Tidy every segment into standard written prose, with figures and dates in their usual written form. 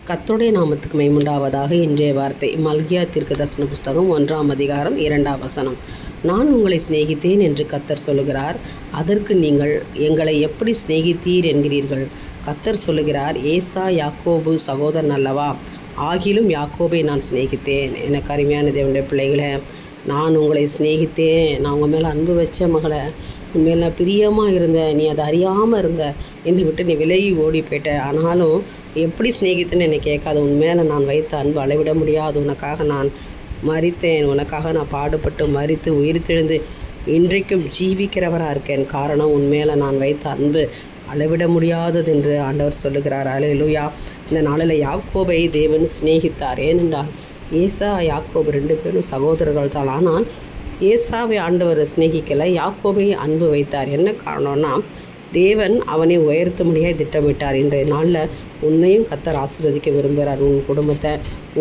கர்த்தருடைய நாமத்துக்கு மகிமையுண்டாவதாக. இன்றைய வார்த்தை மல்கியா தீர்க்கதரிசன புஸ்தகம் 1ஆம் அதிகாரம் 2ஆம் வசனம். நான் உங்களை சிநேகித்தேன் என்று கர்த்தர் சொல்லுகிறார், அதற்கு நீங்கள் எங்களை எப்படி சிநேகித்தீர் என்கிறீர்கள். கர்த்தர் சொல்லுகிறார், ஏசா யாக்கோபு சகோதரன் அல்லவா, ஆகிலும் யாக்கோபை நான் சிநேகித்தேன். எனக்கு அருமையான தேவனுடைய பிள்ளைகளை, நான் உங்களை சிநேகித்தேன். நான் உங்கள் மேலே அன்பு வச்ச மகளை, உண்மையில் நான் பிரியமாக இருந்தேன். நீ அதை அறியாமல் இருந்த, என்னை விட்டு நீ விலகி ஓடி போயிட்ட. ஆனாலும் எப்படி சிநேகித்தேன்னு என்னை கேட்காது. உன் மேலே நான் வைத்த அன்பு அளவிட முடியாது. உனக்காக நான் மரித்தேன், உனக்காக நான் பாடுபட்டு மரித்து உயிர்த்தெழுந்து இன்றைக்கும் ஜீவிக்கிறவராக இருக்கேன். காரணம், உன் மேலே நான் வைத்த அன்பு அளவிட முடியாதது என்று ஆண்டவர் சொல்லுகிறார். அல்லேலூயா. இந்த நாளில் யாக்கோபை தேவன் சிநேகித்தார். ஏனென்றால் ஏசா யாக்கோபு 2 பேரும் சகோதரர்கள் தான். ஆனால் ஏசாவை ஆண்டவர் சிநேகிக்கலை, யாக்கோபை அன்பு வைத்தார். என்ன காரணம்னா, தேவன் அவனை உயர்த்த முடியாது திட்டமிட்டார். இன்றைய நாளில் உன்னையும் கர்த்தர் ஆசீர்வதிக்க விரும்புகிறார். உன் குடும்பத்தை,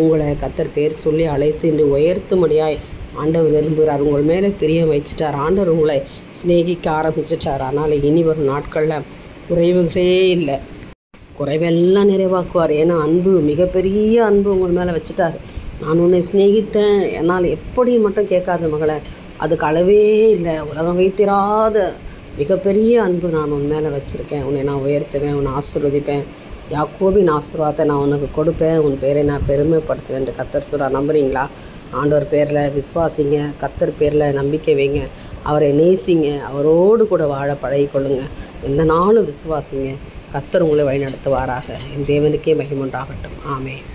உங்களை கர்த்தர் பேர் சொல்லி அழைத்து இன்று உயர்த்தும்படியாய் ஆண்டவர் விரும்புகிறார். உங்கள் மேலே பிரியம் வச்சுட்டார். ஆண்டவர் உங்களை சிநேகிக்க ஆரம்பிச்சிட்டார். ஆனால் இனி வரும் நாட்களில் குறைவுகளே இல்லை, குறைவெல்லாம் நிறைவாக்குவார். ஏன்னா அன்பு, மிகப்பெரிய அன்பு உங்கள் மேலே வச்சுட்டார். நான் உன்னை சிநேகித்தேன், என்னால் எப்படி மட்டும் கேட்காத மகளை, அதுக்கு அளவே இல்லை. உலகம் வைத்திராத மிகப்பெரிய அன்பு நான் உன் மேலே வச்சுருக்கேன். உன்னை நான் உயர்த்துவேன், உன்னை ஆசீர்வதிப்பேன். யாக்கோபின் ஆசீர்வாதத்தை நான் உனக்கு கொடுப்பேன், உன் பேரை நான் பெருமைப்படுத்துவேன் என்று கர்த்தர் சொல்கிறார். நம்புறீங்களா? ஆண்டவர் பேரில் விசுவாசிங்க, கர்த்தர் பேரில் நம்பிக்கை வைங்க, அவரை நேசிங்க, அவரோடு கூட வாழ பழகிக்கொள்ளுங்க. எந்த நாளும் விசுவாசிங்க. கர்த்தர் உங்களை வழிநடத்துவாராக. என் தேவனுக்கே மகிமை உண்டாகட்டும். ஆமென்.